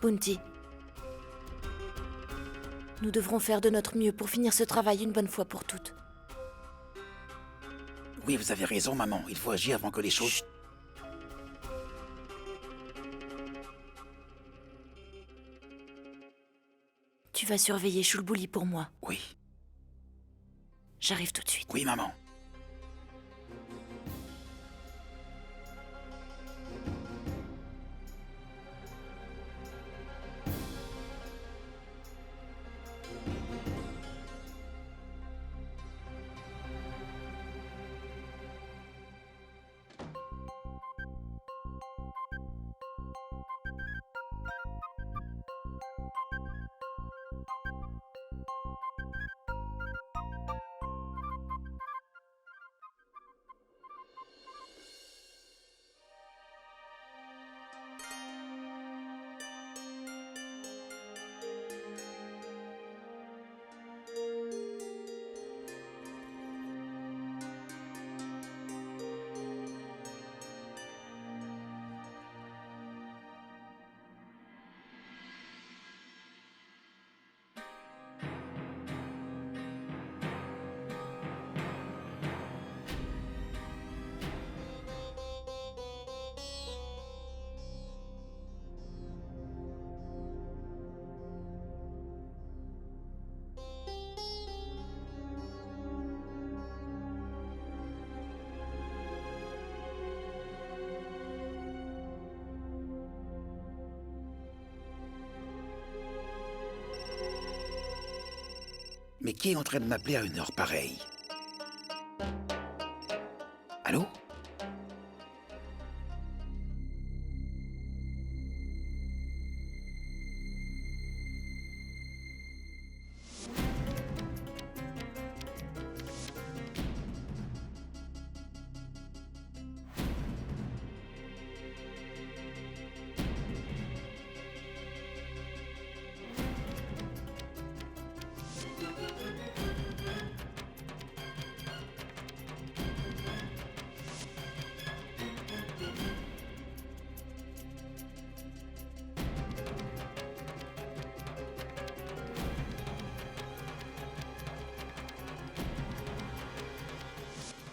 Bounty. Nous devrons faire de notre mieux pour finir ce travail une bonne fois pour toutes. Oui, vous avez raison, maman. Il faut agir avant que les choses... Chut. Tu vas surveiller Shulbuli pour moi. Oui. J'arrive tout de suite. Oui, maman. Mais qui est en train de m'appeler à une heure pareille? Allô?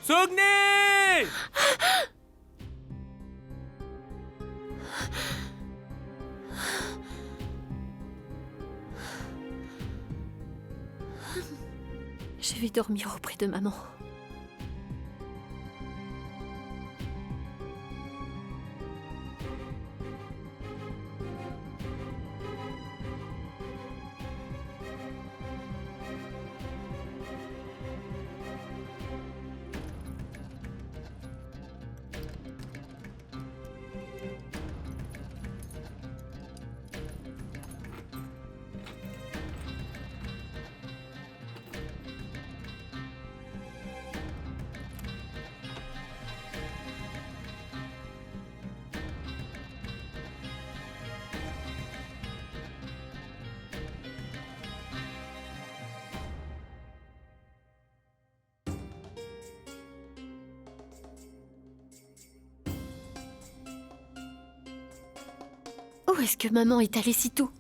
Sogné! Je vais dormir auprès de maman. Où est-ce que maman est allée si tôt?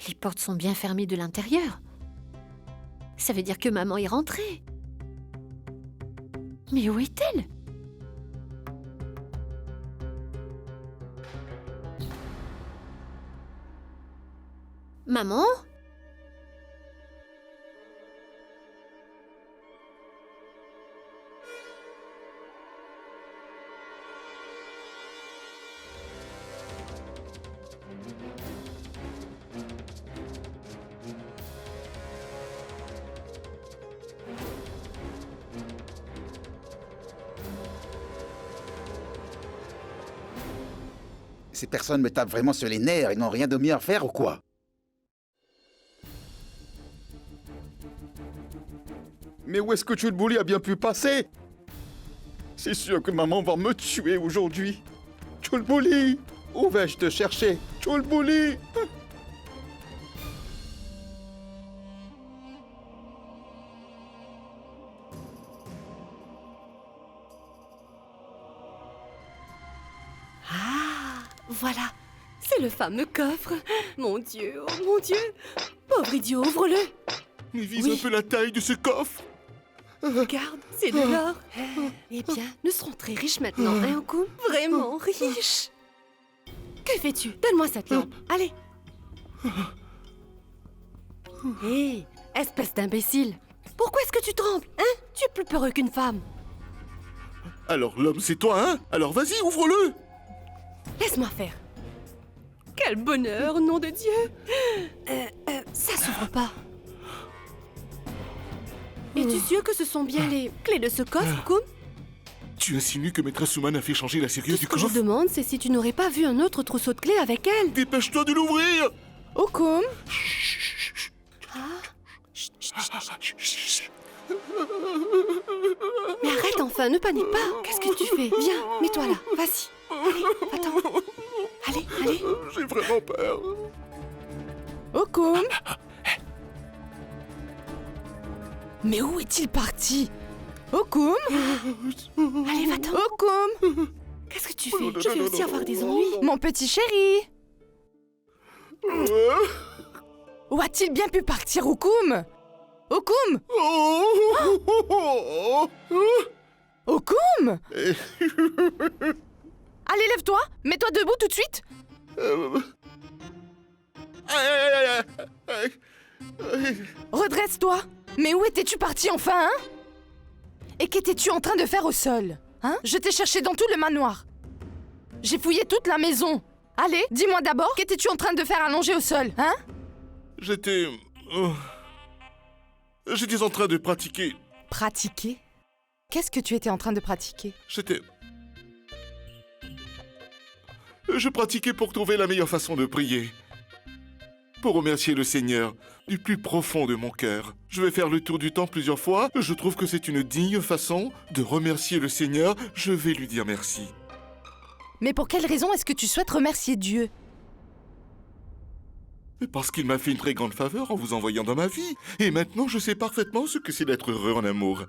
Les portes sont bien fermées de l'intérieur. Ça veut dire que maman est rentrée. Mais où est-elle? Maman? Ces personnes me tapent vraiment sur les nerfs et n'ont rien de mieux à faire ou quoi? Mais où est-ce que Tchoulbouli a bien pu passer? C'est sûr que maman va me tuer aujourd'hui. Tchoulbouli, où vais-je te chercher? Tchoulbouli! Ah, voilà. C'est le fameux coffre. Mon Dieu, oh mon Dieu. Pauvre idiot, ouvre-le. Mais vise Oui. un peu la taille de ce coffre. Regarde, c'est de l'or. Eh bien, nous serons très riches maintenant, hein, Okoum? Vraiment riches. Que fais-tu? Donne-moi cette lampe. Allez. Hé, espèce d'imbécile. Pourquoi est-ce que tu trembles, hein? Tu es plus peureux qu'une femme. Alors l'homme c'est toi, hein? Alors vas-y, ouvre-le. Laisse-moi faire. Quel bonheur, nom de Dieu. Ça s'ouvre pas. Es-tu sûr que ce sont bien les clés de ce coffre, Koum? Tu insinues que maîtresse Souman a fait changer la Tout serrure ce du que je coffre? demande, c'est si tu n'aurais pas vu un autre trousseau de clés avec elle. Dépêche-toi de l'ouvrir. Okoum, Mais arrête enfin, ne panique pas. Qu'est-ce que tu fais? Viens, mets-toi là, vas-y. Allez, attends. Allez, allez. J'ai vraiment peur. Okoum. Mais où est-il parti? Okoum, Allez, va-t'en. Okoum, Qu'est-ce que tu fais? Je vais aussi avoir des ennuis. mon petit chéri. Où a-t-il bien pu partir, Okoum? Okoum, Okoum. Allez, lève-toi, mets-toi debout tout de suite. Redresse-toi. Mais où étais-tu parti enfin, hein? Et qu'étais-tu en train de faire au sol? Hein? Je t'ai cherché dans tout le manoir. J'ai fouillé toute la maison. Allez, dis-moi d'abord, qu'étais-tu en train de faire allonger au sol, hein? J'étais en train de pratiquer. Pratiquer? Qu'est-ce que tu étais en train de pratiquer? Je pratiquais pour trouver la meilleure façon de prier. Pour remercier le Seigneur du plus profond de mon cœur. Je vais faire le tour du temple plusieurs fois. Je trouve que c'est une digne façon de remercier le Seigneur. Je vais lui dire merci. Mais pour quelle raison est-ce que tu souhaites remercier Dieu? Parce qu'il m'a fait une très grande faveur en vous envoyant dans ma vie. Et maintenant, je sais parfaitement ce que c'est d'être heureux en amour.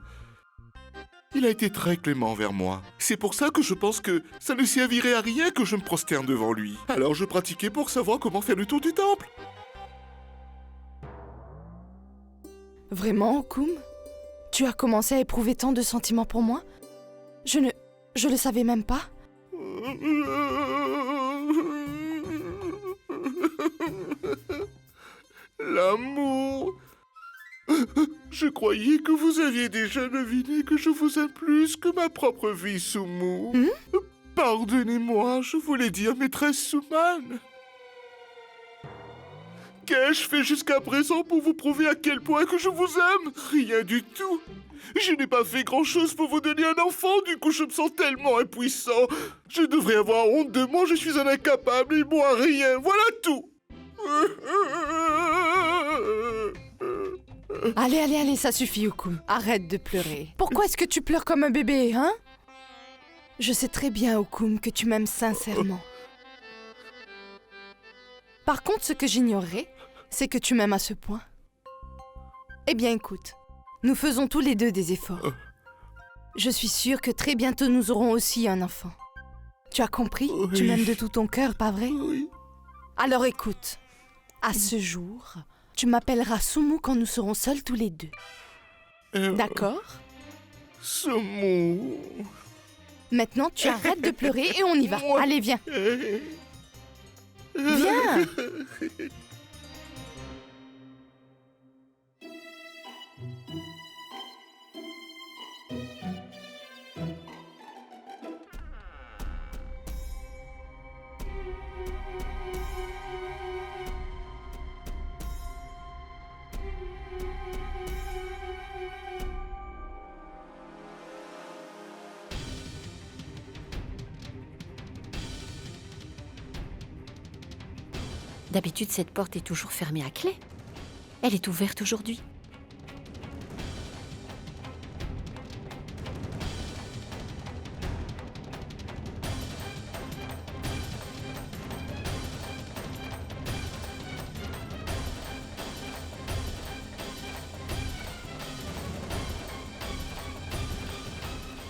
Il a été très clément envers moi. C'est pour ça que je pense que ça ne servirait à rien que je me prosterne devant lui. Alors je pratiquais pour savoir comment faire le tour du temple. Vraiment, Okoum? Tu as commencé à éprouver tant de sentiments pour moi? Je le savais même pas. L'amour. Je croyais que vous aviez déjà deviné que je vous aime plus que ma propre vie, Soumou. Pardonnez-moi, je voulais dire maîtresse Souman. Qu'ai-je fait jusqu'à présent pour vous prouver à quel point que je vous aime? Rien du tout. Je n'ai pas fait grand-chose pour vous donner un enfant, du coup je me sens tellement impuissant. Je devrais avoir honte de moi, je suis un incapable et moi rien, voilà tout. Allez, ça suffit, Okoum. Arrête de pleurer. Pourquoi est-ce que tu pleures comme un bébé, hein? Je sais très bien, Okoum, que tu m'aimes sincèrement. Par contre, ce que j'ignorais, c'est que tu m'aimes à ce point. Eh bien, écoute, nous faisons tous les deux des efforts. Je suis sûre que très bientôt nous aurons aussi un enfant. Tu as compris? Oui. Tu m'aimes de tout ton cœur, pas vrai? Oui. Alors écoute, à ce jour, tu m'appelleras Soumou quand nous serons seuls tous les deux. D'accord? Soumou. Maintenant, tu arrêtes de pleurer et on y va. Allez, viens. Viens. D'habitude, cette porte est toujours fermée à clé. Elle est ouverte aujourd'hui.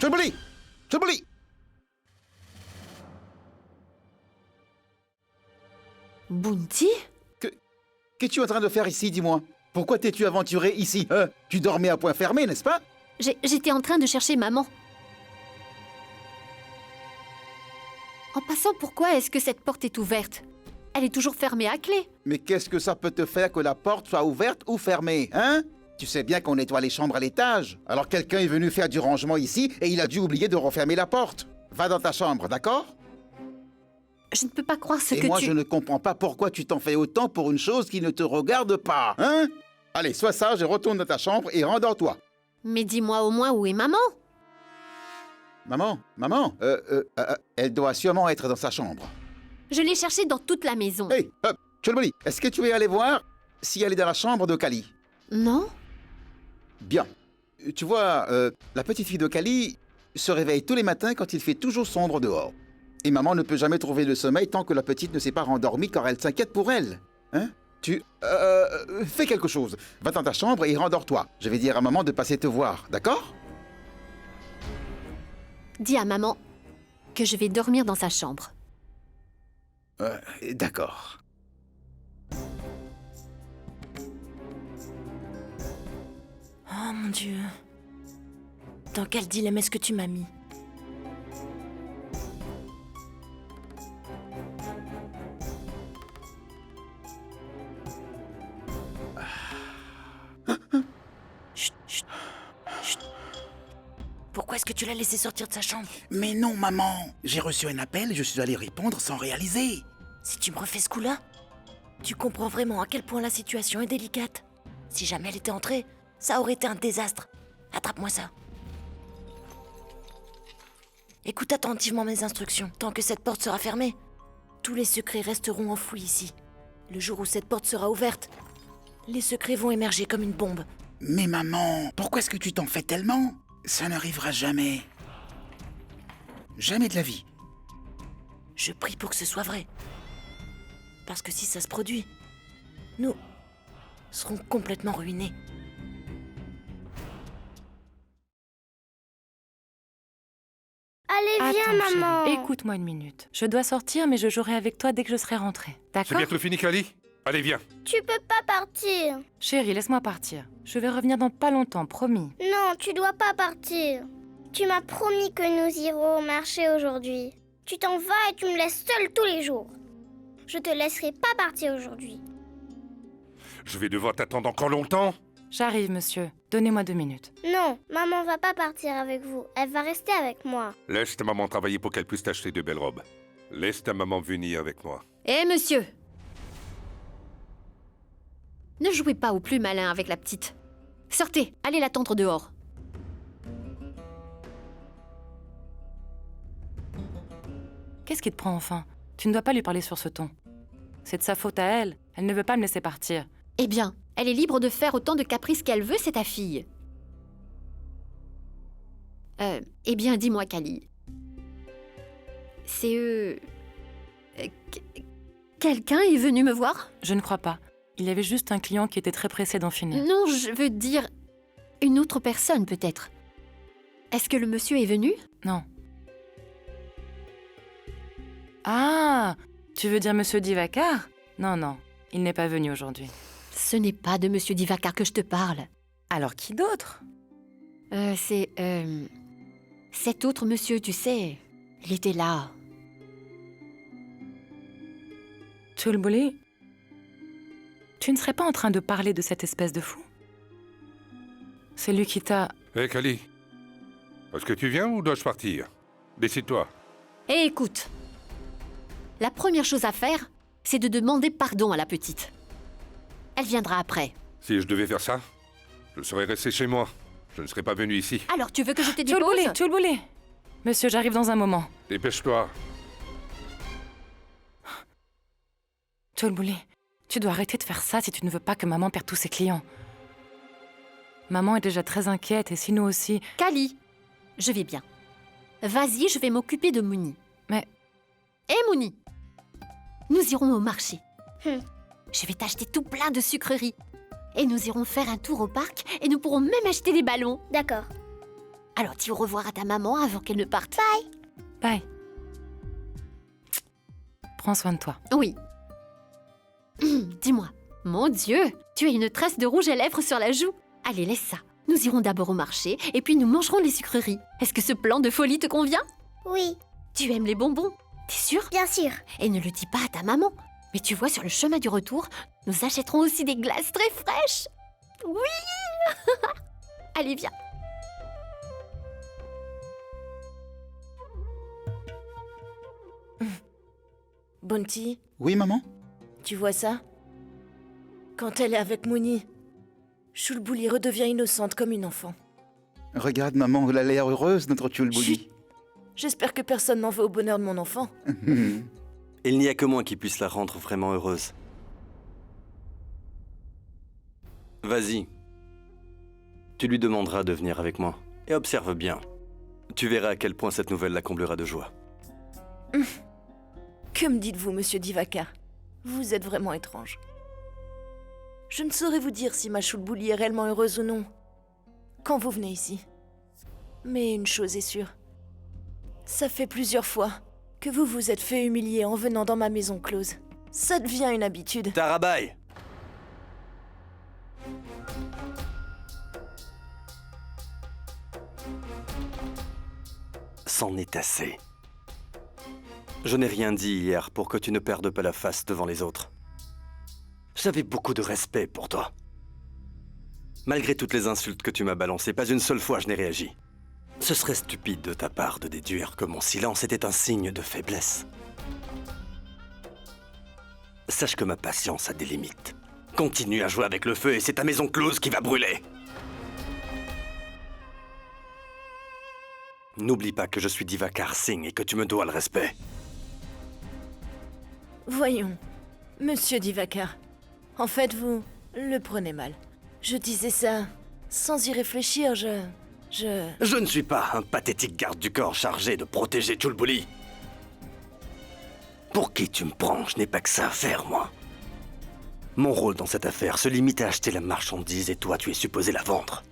Chulbuli! Chulbuli! Bounty? Qu'es-tu en train de faire ici, dis-moi? Pourquoi t'es-tu aventuré ici, hein? Tu dormais à point fermé, n'est-ce pas? J'étais en train de chercher maman. En passant, pourquoi est-ce que cette porte est ouverte? Elle est toujours fermée à clé. Mais qu'est-ce que ça peut te faire que la porte soit ouverte ou fermée, hein? Tu sais bien qu'on nettoie les chambres à l'étage. Alors quelqu'un est venu faire du rangement ici et il a dû oublier de refermer la porte. Va dans ta chambre, d'accord? Je ne peux pas croire ce Et que moi, tu... je ne comprends pas pourquoi tu t'en fais autant pour une chose qui ne te regarde pas, hein? Allez, sois sage et retourne dans ta chambre et rendors-toi. Mais dis-moi au moins où est maman? Maman, elle doit sûrement être dans sa chambre. Je l'ai cherchée dans toute la maison. Hey, Chulbuli, est-ce que tu es allé voir si elle est dans la chambre de Kali? Non? Bien. Tu vois, la petite fille de Kali se réveille tous les matins quand il fait toujours sombre dehors. Et maman ne peut jamais trouver le sommeil tant que la petite ne s'est pas rendormie car elle s'inquiète pour elle. Hein? Fais quelque chose. Va dans ta chambre et rendors-toi. Je vais dire à maman de passer te voir, d'accord? Dis à maman que je vais dormir dans sa chambre. D'accord. Oh mon Dieu. Dans quel dilemme est-ce que tu m'as mis? Chut, chut, chut. Pourquoi est-ce que tu l'as laissé sortir de sa chambre? Mais non, maman. J'ai reçu un appel et je suis allé répondre sans réaliser. Si tu me refais ce coup-là, tu comprends vraiment à quel point la situation est délicate. Si jamais elle était entrée, ça aurait été un désastre. Attrape-moi ça. Écoute attentivement mes instructions. Tant que cette porte sera fermée, tous les secrets resteront enfouis ici. Le jour où cette porte sera ouverte, les secrets vont émerger comme une bombe. Mais maman, pourquoi est-ce que tu t'en fais tellement? Ça n'arrivera jamais. Jamais de la vie. Je prie pour que ce soit vrai. Parce que si ça se produit, nous serons complètement ruinés. Allez, viens, Attends, maman. chérie, écoute-moi une minute. Je dois sortir, mais je jouerai avec toi dès que je serai rentrée. C'est D'accord? bientôt fini, Kali? Allez, viens. Tu peux pas partir. Chérie, laisse-moi partir. Je vais revenir dans pas longtemps, promis. Non, tu dois pas partir. Tu m'as promis que nous irons au marché aujourd'hui. Tu t'en vas et tu me laisses seule tous les jours. Je te laisserai pas partir aujourd'hui. Je vais devoir t'attendre encore longtemps. J'arrive, monsieur. Donnez-moi 2 minutes. Non, maman va pas partir avec vous. Elle va rester avec moi. Laisse ta maman travailler pour qu'elle puisse t'acheter de belles robes. Laisse ta maman venir avec moi. Eh, monsieur! Ne jouez pas au plus malin avec la petite. Sortez, allez l'attendre dehors. Qu'est-ce qui te prend enfin? Tu ne dois pas lui parler sur ce ton. C'est de sa faute à elle. Elle ne veut pas me laisser partir. Eh bien, elle est libre de faire autant de caprices qu'elle veut, c'est ta fille. Eh bien, dis-moi, Kali. C'est quelqu'un est venu me voir? Je ne crois pas. Il y avait juste un client qui était très pressé d'en finir. Non, je veux dire une autre personne, peut-être. Est-ce que le monsieur est venu? Non. Ah! Tu veux dire monsieur Divakar? Non, non. Il n'est pas venu aujourd'hui. Ce n'est pas de monsieur Divakar que je te parle. Alors qui d'autre? C'est cet autre monsieur, tu sais. Il était là. Chulbuli, tu ne serais pas en train de parler de cette espèce de fou? C'est lui qui t'a... Hé, Kali. Est-ce que tu viens ou dois-je partir? Décide-toi. Et écoute, la première chose à faire, c'est de demander pardon à la petite. Elle viendra après. Si je devais faire ça, je serais resté chez moi. Je ne serais pas venu ici. Alors, tu veux que je te dépose? Chulbuli! Monsieur, j'arrive dans un moment. Dépêche-toi. Chulbuli, Tu dois arrêter de faire ça si tu ne veux pas que maman perde tous ses clients. Maman est déjà très inquiète et si nous aussi... Kali, je vais bien. Vas-y, je vais m'occuper de Mouni. Mais... Hé Mouni, nous irons au marché. Hmm. Je vais t'acheter tout plein de sucreries. Et nous irons faire un tour au parc et nous pourrons même acheter des ballons. D'accord. Alors dis au revoir à ta maman avant qu'elle ne parte. Bye. Prends soin de toi. Oui. Dis-moi, mon Dieu, tu as une trace de rouge à lèvres sur la joue. Allez, laisse ça. Nous irons d'abord au marché et puis nous mangerons les sucreries. Est-ce que ce plan de folie te convient? Oui, Tu aimes les bonbons? T'es sûre? bien sûr. Et ne le dis pas à ta maman. Mais tu vois, sur le chemin du retour, nous achèterons aussi des glaces très fraîches. Oui. Allez, viens. Bounty, Oui, maman? tu vois ça? Quand elle est avec Mouni, Chulbouli redevient innocente comme une enfant. Regarde, maman, elle a l'air heureuse, notre Chulbouli. Chut. J'espère que personne n'en veut au bonheur de mon enfant. Il n'y a que moi qui puisse la rendre vraiment heureuse. Vas-y. Tu lui demanderas de venir avec moi. Et observe bien. Tu verras à quel point cette nouvelle la comblera de joie. Que me dites-vous, monsieur Divakar? Vous êtes vraiment étrange. Je ne saurais vous dire si ma Chulbouli est réellement heureuse ou non quand vous venez ici. Mais une chose est sûre. Ça fait plusieurs fois que vous vous êtes fait humilier en venant dans ma maison close. Ça devient une habitude. Tarabai! C'en est assez. Je n'ai rien dit hier pour que tu ne perdes pas la face devant les autres. J'avais beaucoup de respect pour toi. Malgré toutes les insultes que tu m'as balancées, pas une seule fois je n'ai réagi. Ce serait stupide de ta part de déduire que mon silence était un signe de faiblesse. Sache que ma patience a des limites. Continue à jouer avec le feu et c'est ta maison close qui va brûler. N'oublie pas que je suis Divakar Singh et que tu me dois le respect. Voyons, monsieur Divakar. En fait, vous le prenez mal. Je disais ça sans y réfléchir, Je ne suis pas un pathétique garde du corps chargé de protéger Chulbouli. Pour qui tu me prends? Je n'ai pas que ça à faire, moi. Mon rôle dans cette affaire se limite à acheter la marchandise et toi, tu es supposé la vendre.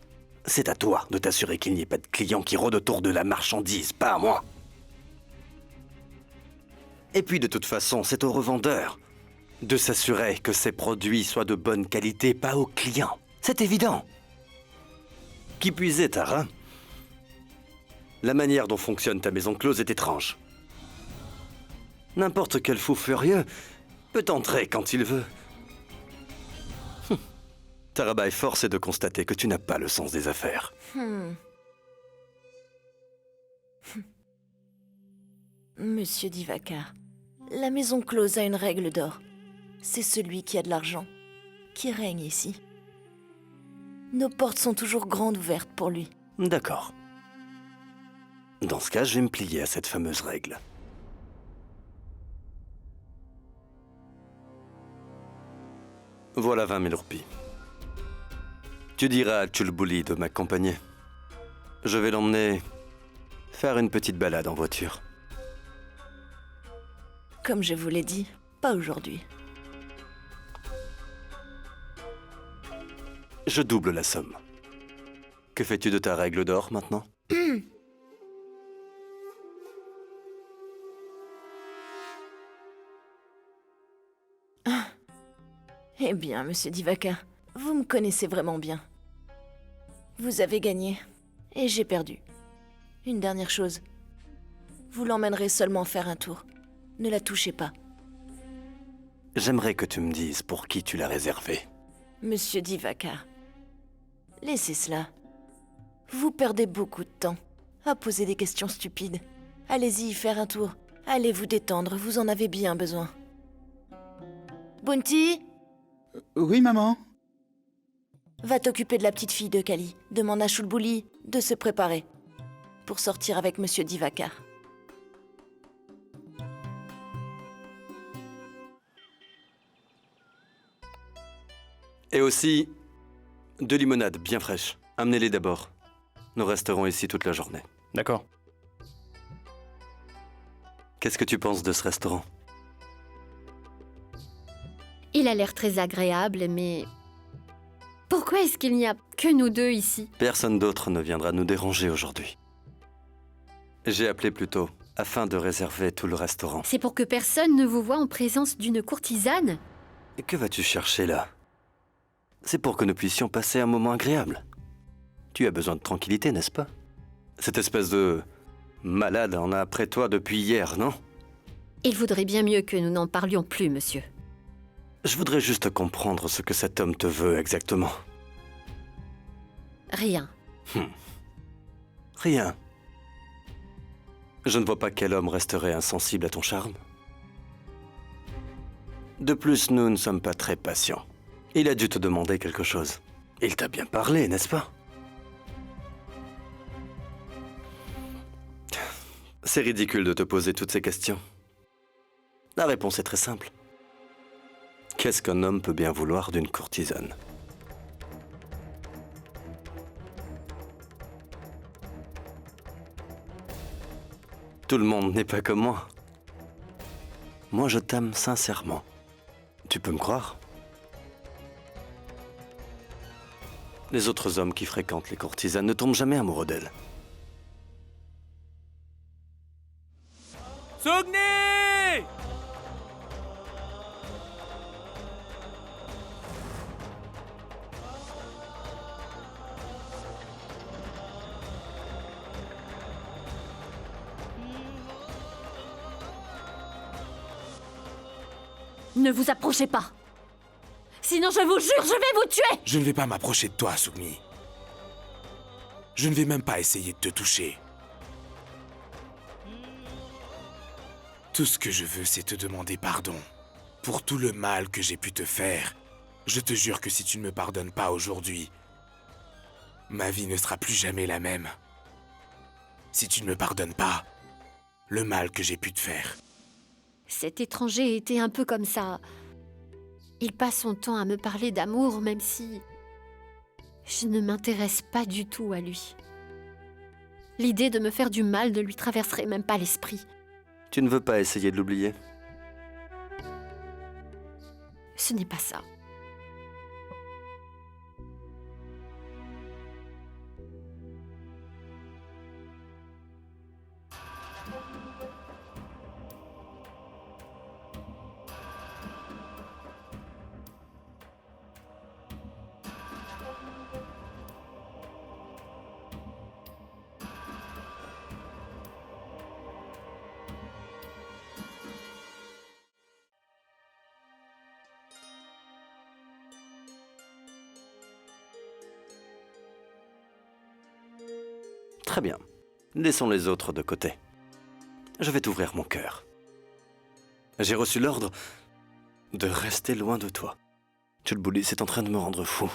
C'est à toi de t'assurer qu'il n'y ait pas de clients qui rôdent autour de la marchandise, pas à moi. Et puis, de toute façon, c'est au revendeur de s'assurer que ses produits soient de bonne qualité, pas aux clients. C'est évident. Qui plus est, Tara, la manière dont fonctionne ta maison close est étrange. N'importe quel fou furieux peut entrer quand il veut. Tarabai, force est de constater que tu n'as pas le sens des affaires. Monsieur Divakar, la maison close a une règle d'or. C'est celui qui a de l'argent qui règne ici. Nos portes sont toujours grandes ouvertes pour lui. D'accord. Dans ce cas, je vais me plier à cette fameuse règle. Voilà 20 000 roupies. Tu diras à Chulbouli de m'accompagner. Je vais l'emmener faire une petite balade en voiture. Comme je vous l'ai dit, pas aujourd'hui. Je double la somme. Que fais-tu de ta règle d'or maintenant? Eh bien, monsieur Divakar, vous me connaissez vraiment bien. Vous avez gagné, et j'ai perdu. Une dernière chose. Vous l'emmènerez seulement faire un tour. Ne la touchez pas. J'aimerais que tu me dises pour qui tu l'as réservé. Monsieur Divakar, laissez cela. Vous perdez beaucoup de temps à poser des questions stupides. Allez-y, faire un tour. Allez vous détendre, vous en avez bien besoin. Bounty, Oui, maman? va t'occuper de la petite fille de Kali. Demande à Chulbouli de se préparer pour sortir avec monsieur Divakar. Et aussi, 2 limonades bien fraîches. Amenez-les d'abord. Nous resterons ici toute la journée. D'accord. Qu'est-ce que tu penses de ce restaurant? Il a l'air très agréable, mais... Pourquoi est-ce qu'il n'y a que nous deux ici? Personne d'autre ne viendra nous déranger aujourd'hui. J'ai appelé plus tôt, afin de réserver tout le restaurant. C'est pour que personne ne vous voie en présence d'une courtisane? Et que vas-tu chercher là? C'est pour que nous puissions passer un moment agréable. Tu as besoin de tranquillité, n'est-ce pas? Cette espèce de malade en a après toi depuis hier, non? Il vaudrait bien mieux que nous n'en parlions plus, monsieur. Je voudrais juste comprendre ce que cet homme te veut exactement. Rien. Rien. Je ne vois pas quel homme resterait insensible à ton charme. De plus, nous ne sommes pas très patients. Il a dû te demander quelque chose. Il t'a bien parlé, n'est-ce pas? C'est ridicule de te poser toutes ces questions. La réponse est très simple. Qu'est-ce qu'un homme peut bien vouloir d'une courtisane? Tout le monde n'est pas comme moi. Moi, je t'aime sincèrement. Tu peux me croire? Les autres hommes qui fréquentent les courtisanes ne tombent jamais amoureux d'elles. Sogni! Ne vous approchez pas. Sinon, je vous jure, je vais vous tuer! Je ne vais pas m'approcher de toi, Sugmi. Je ne vais même pas essayer de te toucher. Tout ce que je veux, c'est te demander pardon. Pour tout le mal que j'ai pu te faire. Je te jure que si tu ne me pardonnes pas aujourd'hui, ma vie ne sera plus jamais la même. Si tu ne me pardonnes pas, le mal que j'ai pu te faire. Cet étranger était un peu comme ça. Il passe son temps à me parler d'amour, même si... je ne m'intéresse pas du tout à lui. L'idée de me faire du mal ne lui traverserait même pas l'esprit. Tu ne veux pas essayer de l'oublier? Ce n'est pas ça. Très bien. Laissons les autres de côté. Je vais t'ouvrir mon cœur. J'ai reçu l'ordre de rester loin de toi. Chulbuli, c'est en train de me rendre fou.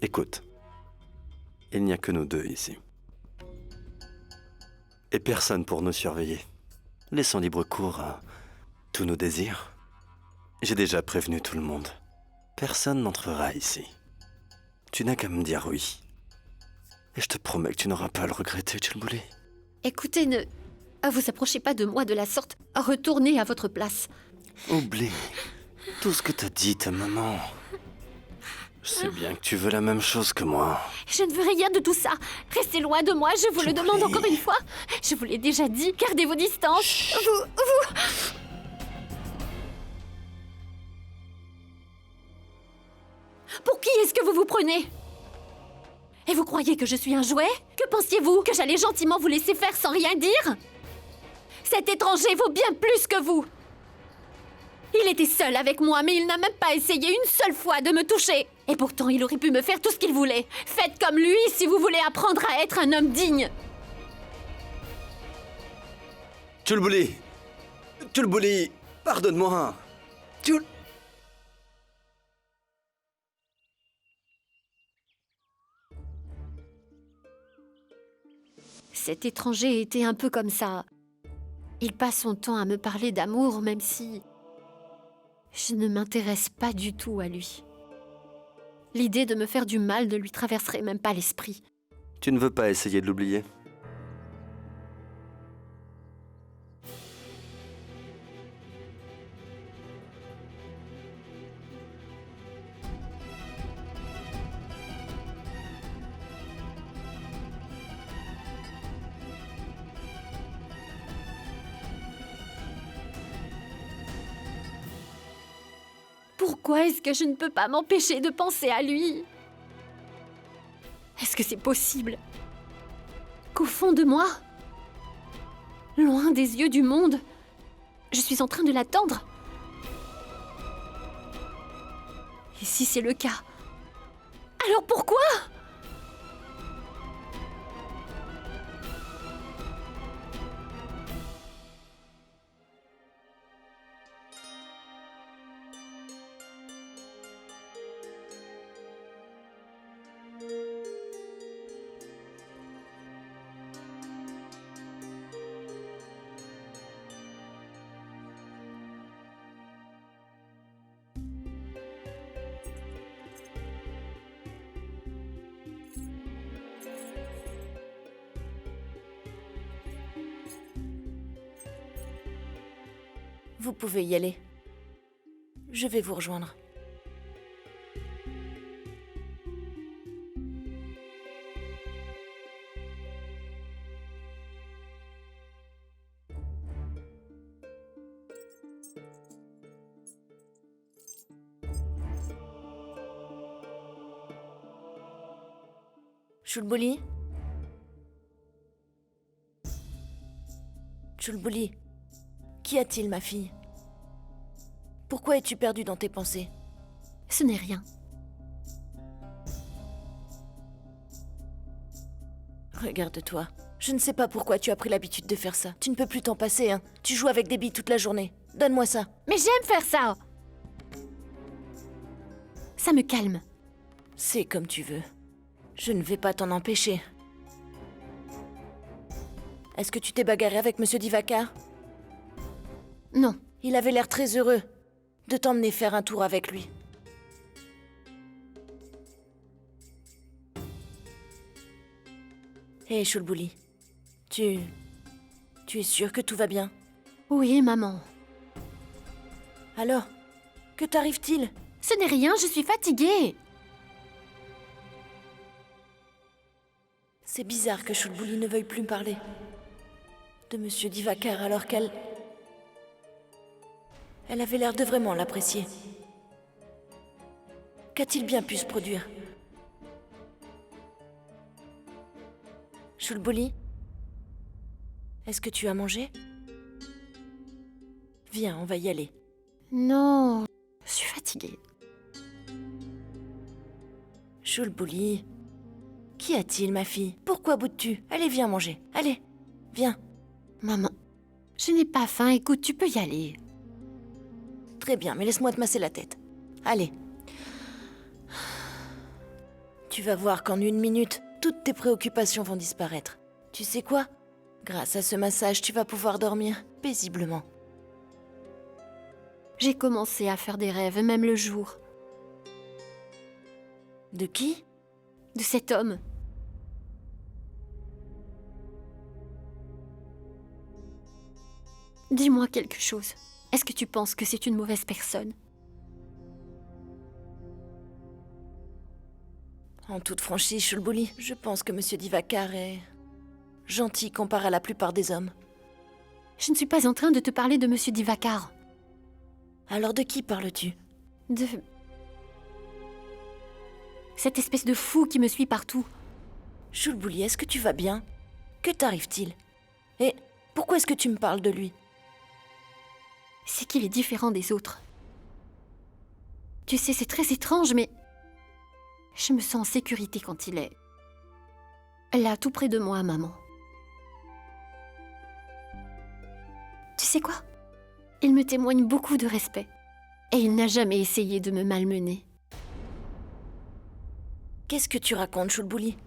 Écoute, il n'y a que nous deux ici. Et personne pour nous surveiller. Laissons libre cours à tous nos désirs. J'ai déjà prévenu tout le monde. Personne n'entrera ici. Tu n'as qu'à me dire oui. Et je te promets que tu n'auras pas à le regretter, Chulbuli. Écoutez, ne vous approchez pas de moi de la sorte. Retournez à votre place. Oublie tout ce que t'as dit ta maman. Je sais bien que tu veux la même chose que moi. Je ne veux rien de tout ça. Restez loin de moi, je vous le demande encore une fois. Je vous l'ai déjà dit, gardez vos distances. Chut. Vous... Pour qui est-ce que vous vous prenez? Et vous croyez que je suis un jouet? Que pensiez-vous? Que j'allais gentiment vous laisser faire sans rien dire? Cet étranger vaut bien plus que vous. Il était seul avec moi, mais il n'a même pas essayé une seule fois de me toucher. Et pourtant, il aurait pu me faire tout ce qu'il voulait. Faites comme lui si vous voulez apprendre à être un homme digne. Chulbuli! Chulbuli! Pardonne-moi! Cet étranger était un peu comme ça. Il passe son temps à me parler d'amour, même si je ne m'intéresse pas du tout à lui. L'idée de me faire du mal ne lui traverserait même pas l'esprit. Tu ne veux pas essayer de l'oublier? Pourquoi est-ce que je ne peux pas m'empêcher de penser à lui? Est-ce que c'est possible qu'au fond de moi, loin des yeux du monde, je suis en train de l'attendre? Et si c'est le cas, alors pourquoi? Vous pouvez y aller. Je vais vous rejoindre. Chulbouli? Chulbouli, qu'y a-t-il, ma fille? Pourquoi es-tu perdue dans tes pensées? Ce n'est rien. Regarde-toi. Je ne sais pas pourquoi tu as pris l'habitude de faire ça. Tu ne peux plus t'en passer, hein. Tu joues avec des billes toute la journée. Donne-moi ça. Mais j'aime faire ça! Ça me calme. C'est comme tu veux. Je ne vais pas t'en empêcher. Est-ce que tu t'es bagarré avec Monsieur Divakar? Non. Il avait l'air très heureux de t'emmener faire un tour avec lui. Hé, Chulbouli, tu es sûre que tout va bien? Oui, maman. Alors, que t'arrive-t-il? Ce n'est rien, je suis fatiguée. C'est bizarre que Chulbouli ne veuille plus me parler de Monsieur Divakar alors qu'elle avait l'air de vraiment l'apprécier. Qu'a-t-il bien pu se produire? Chulbouli, est-ce que tu as mangé? Viens, on va y aller. Non, je suis fatiguée. Chulbouli, qu'y a-t-il, ma fille? Pourquoi boudes-tu? Allez, viens manger. Allez, viens. Maman, je n'ai pas faim, écoute, tu peux y aller. Très bien, mais laisse-moi te masser la tête. Allez. Tu vas voir qu'en 1 minute, toutes tes préoccupations vont disparaître. Tu sais quoi? Grâce à ce massage, tu vas pouvoir dormir paisiblement. J'ai commencé à faire des rêves, même le jour. De qui? De cet homme. Dis-moi quelque chose. Est-ce que tu penses que c'est une mauvaise personne? En toute franchise, Chulbouli, je pense que Monsieur Divakar est gentil comparé à la plupart des hommes. Je ne suis pas en train de te parler de Monsieur Divakar. Alors de qui parles-tu? De... cette espèce de fou qui me suit partout. Chulbouli, est-ce que tu vas bien? Que t'arrive-t-il? Et pourquoi est-ce que tu me parles de lui? C'est qu'il est différent des autres. Tu sais, c'est très étrange, mais... je me sens en sécurité quand il est... là, tout près de moi, maman. Tu sais quoi? Il me témoigne beaucoup de respect. Et il n'a jamais essayé de me malmener. Qu'est-ce que tu racontes, Chulbouli?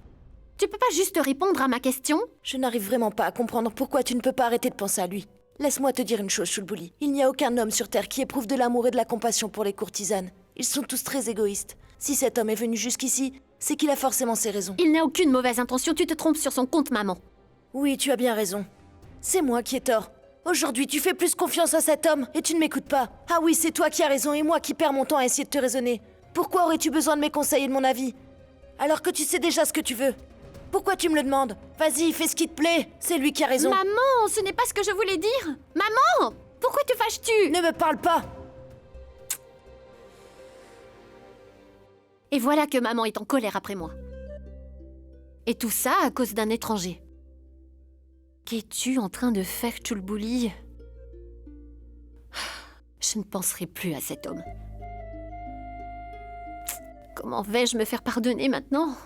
Tu peux pas juste répondre à ma question? Je n'arrive vraiment pas à comprendre pourquoi tu ne peux pas arrêter de penser à lui. Laisse-moi te dire une chose, Chulbuli. Il n'y a aucun homme sur Terre qui éprouve de l'amour et de la compassion pour les courtisanes. Ils sont tous très égoïstes. Si cet homme est venu jusqu'ici, c'est qu'il a forcément ses raisons. Il n'a aucune mauvaise intention, tu te trompes sur son compte, maman. Oui, tu as bien raison. C'est moi qui ai tort. Aujourd'hui, tu fais plus confiance à cet homme et tu ne m'écoutes pas. Ah oui, c'est toi qui as raison et moi qui perds mon temps à essayer de te raisonner. Pourquoi aurais-tu besoin de mes conseils et de mon avis? Alors que tu sais déjà ce que tu veux. Pourquoi tu me le demandes? Vas-y, fais ce qui te plaît. C'est lui qui a raison. Maman, ce n'est pas ce que je voulais dire. Maman, pourquoi te fâches-tu? Ne me parle pas. Et voilà que maman est en colère après moi. Et tout ça à cause d'un étranger. Qu'es-tu en train de faire, Chulbuli? Je ne penserai plus à cet homme. Comment vais-je me faire pardonner maintenant?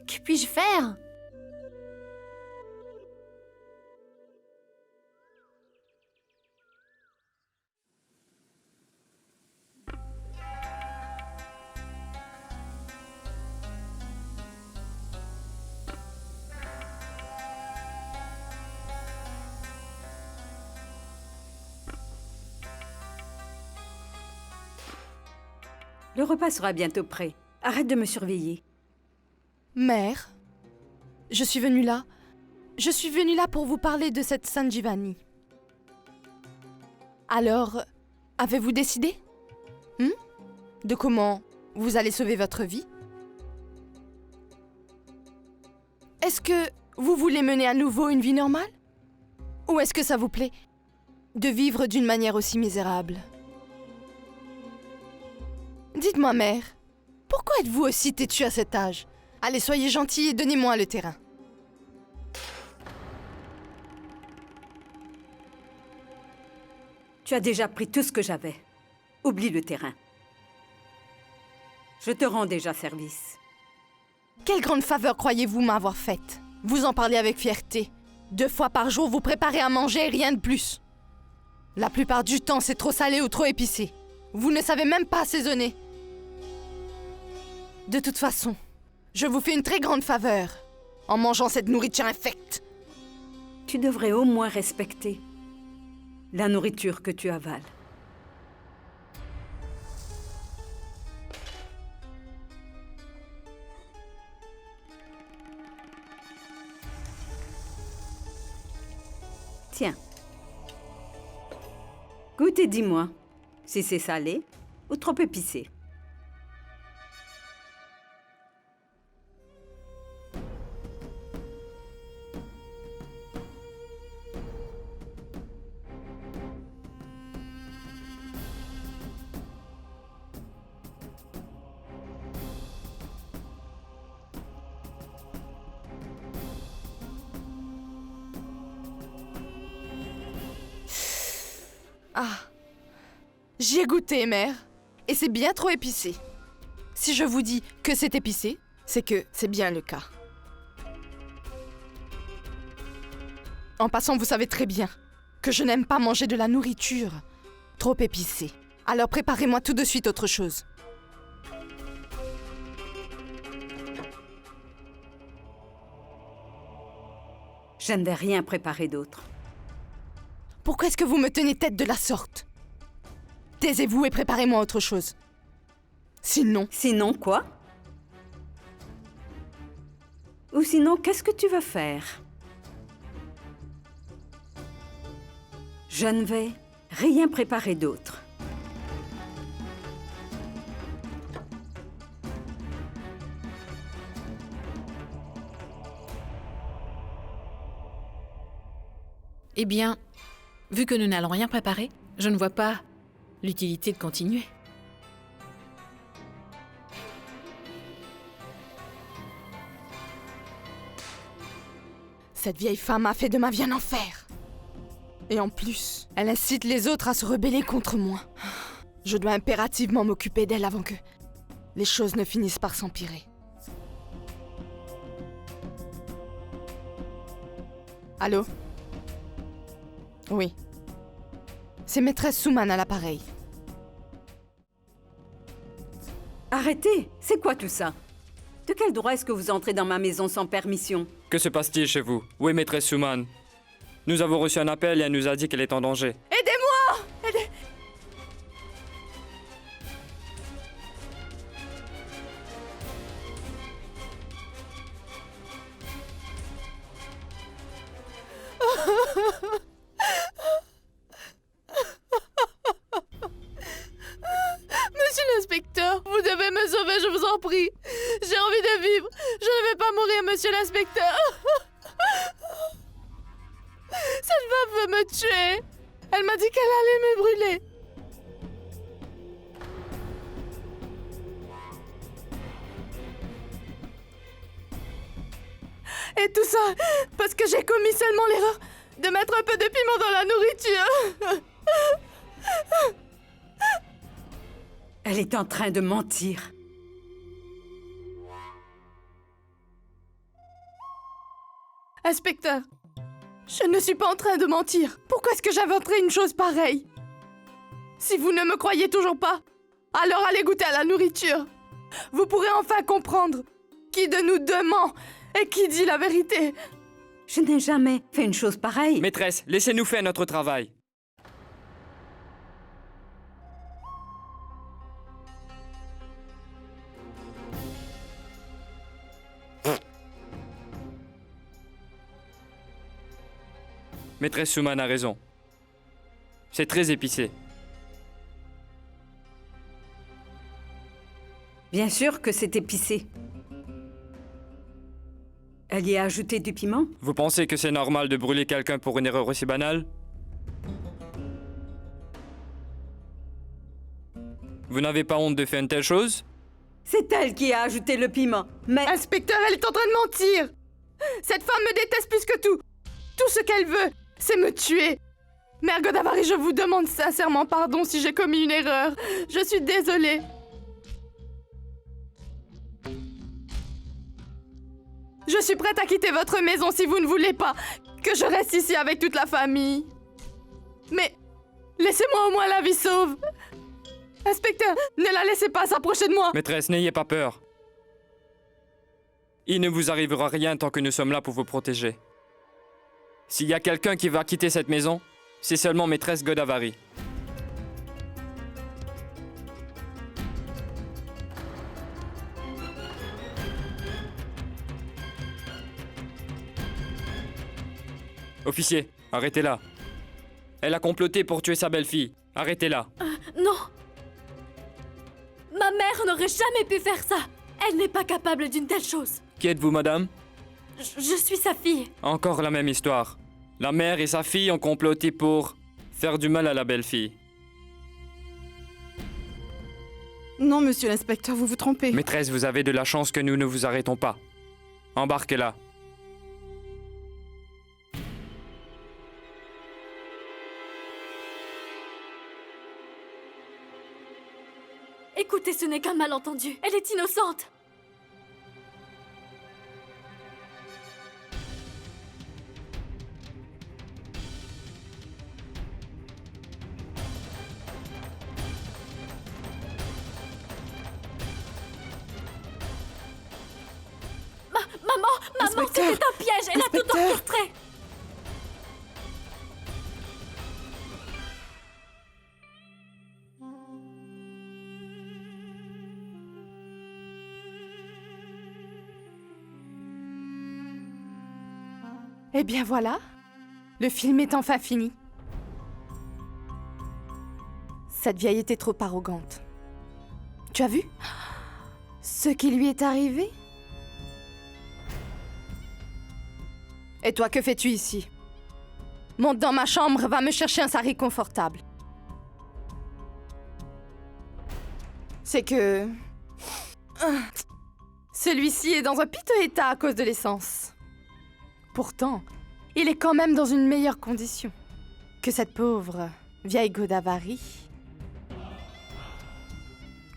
Que puis-je faire? Le repas sera bientôt prêt. Arrête de me surveiller. Mère, je suis venue là. Je suis venue là pour vous parler de cette San Giovanni. Alors, avez-vous décidé? De comment vous allez sauver votre vie? Est-ce que vous voulez mener à nouveau une vie normale? Ou est-ce que ça vous plaît de vivre d'une manière aussi misérable? Dites-moi, mère, pourquoi êtes-vous aussi têtue à cet âge? Allez, soyez gentille et donnez-moi le terrain. Tu as déjà pris tout ce que j'avais. Oublie le terrain. Je te rends déjà service. Quelle grande faveur croyez-vous m'avoir faite? Vous en parlez avec fierté. 2 fois par jour, vous préparez à manger et rien de plus. La plupart du temps, c'est trop salé ou trop épicé. Vous ne savez même pas assaisonner. De toute façon, je vous fais une très grande faveur en mangeant cette nourriture infecte. Tu devrais au moins respecter la nourriture que tu avales. Tiens. Goûte et dis-moi si c'est salé ou trop épicé. Ah, j'y ai goûté, mère, et c'est bien trop épicé. Si je vous dis que c'est épicé, c'est que c'est bien le cas. En passant, vous savez très bien que je n'aime pas manger de la nourriture trop épicée. Alors préparez-moi tout de suite autre chose. Je ne vais rien préparer d'autre. Pourquoi est-ce que vous me tenez tête de la sorte? Taisez-vous et préparez-moi autre chose. Sinon... Sinon quoi? Ou sinon, qu'est-ce que tu vas faire? Je ne vais rien préparer d'autre. Eh bien, vu que nous n'allons rien préparer, je ne vois pas l'utilité de continuer. Cette vieille femme a fait de ma vie un enfer. Et en plus, elle incite les autres à se rebeller contre moi. Je dois impérativement m'occuper d'elle avant que les choses ne finissent par s'empirer. Allô? Oui. C'est maîtresse Suman à l'appareil. Arrêtez! C'est quoi tout ça? De quel droit est-ce que vous entrez dans ma maison sans permission? Que se passe-t-il chez vous? Où est maîtresse Suman? Nous avons reçu un appel et elle nous a dit qu'elle est en danger. Aidez-moi! Monsieur l'inspecteur, vous devez me sauver, je vous en prie. J'ai envie de vivre. Je ne vais pas mourir, monsieur l'inspecteur. Cette femme veut me tuer. Elle m'a dit qu'elle allait me brûler. Et tout ça parce que j'ai commis seulement l'erreur de mettre un peu de piment dans la nourriture. Elle est en train de mentir. Inspecteur, je ne suis pas en train de mentir. Pourquoi est-ce que j'inventerais une chose pareille? Si vous ne me croyez toujours pas, alors allez goûter à la nourriture. Vous pourrez enfin comprendre qui de nous deux ment et qui dit la vérité. Je n'ai jamais fait une chose pareille. Maîtresse, laissez-nous faire notre travail. Maîtresse Suman a raison. C'est très épicé. Bien sûr que c'est épicé. Elle y a ajouté du piment? Vous pensez que c'est normal de brûler quelqu'un pour une erreur aussi banale? Vous n'avez pas honte de faire une telle chose? C'est elle qui a ajouté le piment, mais... Inspecteur, elle est en train de mentir. Cette femme me déteste plus que tout. Tout ce qu'elle veut, c'est me tuer. Mère Godavari, je vous demande sincèrement pardon si j'ai commis une erreur. Je suis désolée. Je suis prête à quitter votre maison si vous ne voulez pas que je reste ici avec toute la famille. Mais laissez-moi au moins la vie sauve. Inspecteur, ne la laissez pas s'approcher de moi. Maîtresse, n'ayez pas peur. Il ne vous arrivera rien tant que nous sommes là pour vous protéger. S'il y a quelqu'un qui va quitter cette maison, c'est seulement maîtresse Godavari. Officier, arrêtez-la. Elle a comploté pour tuer sa belle-fille. Arrêtez-la. Non. Ma mère n'aurait jamais pu faire ça. Elle n'est pas capable d'une telle chose. Qui êtes-vous, madame? Je suis sa fille. Encore la même histoire. La mère et sa fille ont comploté pour faire du mal à la belle-fille. Non, monsieur l'inspecteur, vous vous trompez. Maîtresse, vous avez de la chance que nous ne vous arrêtons pas. Embarquez-la. Écoutez, ce n'est qu'un malentendu. Elle est innocente. Maman, c'était un piège. Elle a tout orchestré. Eh bien voilà, le film est enfin fini. Cette vieille était trop arrogante. Tu as vu ce qui lui est arrivé? Et toi, que fais-tu ici? Monte dans ma chambre, va me chercher un sari confortable. C'est que... celui-ci est dans un piteux état à cause de l'essence. Pourtant, il est quand même dans une meilleure condition que cette pauvre vieille Godavari.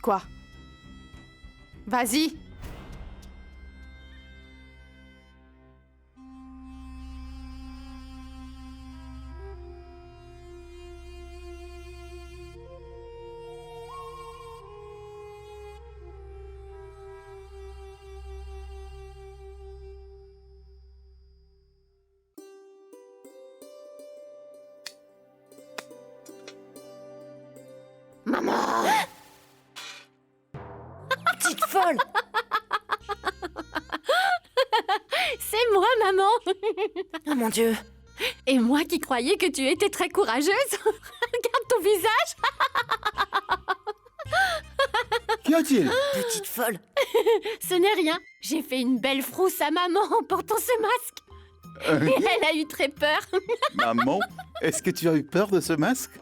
Quoi? Vas-y! Maman! Petite folle! C'est moi, maman! Oh mon Dieu! Et moi qui croyais que tu étais très courageuse! Regarde ton visage! Qu'y a-t-il? Petite folle! Ce n'est rien. J'ai fait une belle frousse à maman en portant ce masque. Et elle a eu très peur. Maman, est-ce que tu as eu peur de ce masque?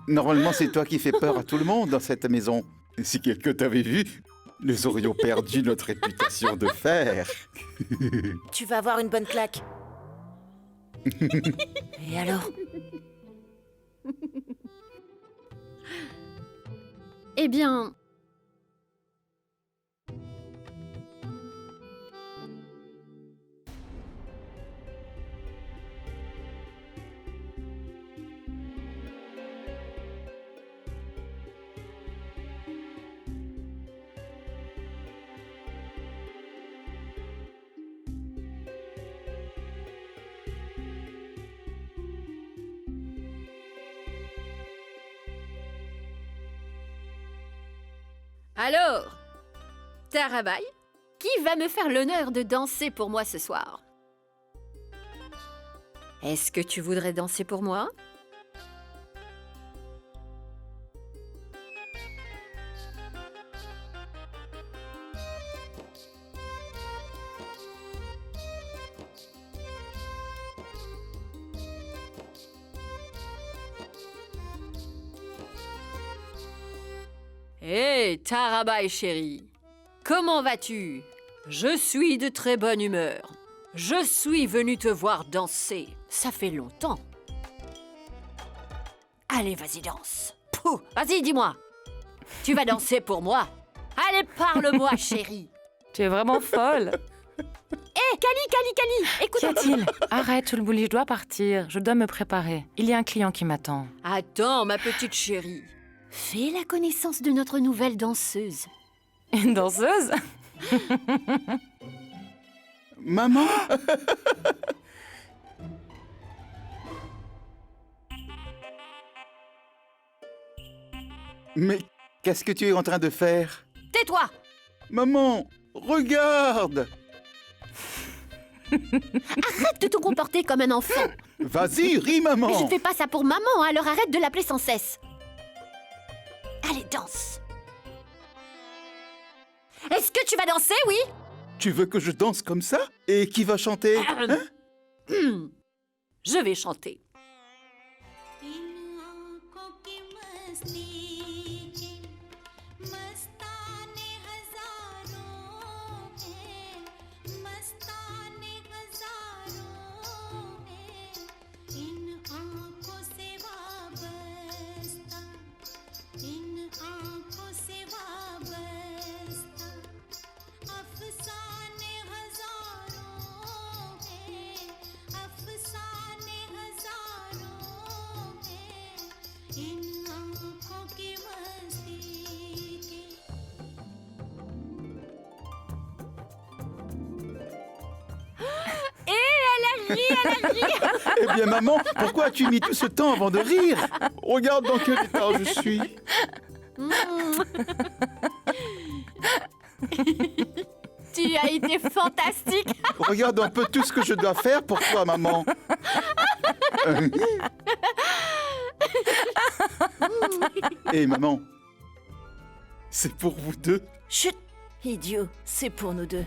Normalement, c'est toi qui fais peur à tout le monde dans cette maison. Si quelqu'un t'avait vu, nous aurions perdu notre réputation de fer. Tu vas avoir une bonne claque. Et alors? Eh bien... Alors, Tarabai, qui va me faire l'honneur de danser pour moi ce soir? Est-ce que tu voudrais danser pour moi? Hé, Tarabai chérie, comment vas-tu? Je suis de très bonne humeur. Je suis venue te voir danser. Ça fait longtemps. Allez, vas-y, danse. Pouh, vas-y, dis-moi. Tu vas danser pour moi. Allez, parle-moi, chérie. Tu es vraiment folle. Hé, Kali, écoute. Qu'y a-t-il? Arrête, Chulbuli, je dois partir. Je dois me préparer. Il y a un client qui m'attend. Attends, ma petite chérie. Fais la connaissance de notre nouvelle danseuse. Une danseuse? Maman? Mais qu'est-ce que tu es en train de faire? Tais-toi! Maman, regarde! Arrête de te comporter comme un enfant. Vas-y, ris, maman! Mais je ne fais pas ça pour maman, alors arrête de l'appeler sans cesse. Allez, danse. Est-ce que tu vas danser, oui? Tu veux que je danse comme ça? Et qui va chanter? Hein? Je vais chanter. Elle a ri. Eh bien, maman, pourquoi as-tu mis tout ce temps avant de rire? Regarde dans quel état je suis. Tu as été fantastique. Regarde un peu tout ce que je dois faire pour toi, maman. Hé, maman, c'est pour vous deux. Chut! Idiot, c'est pour nous deux.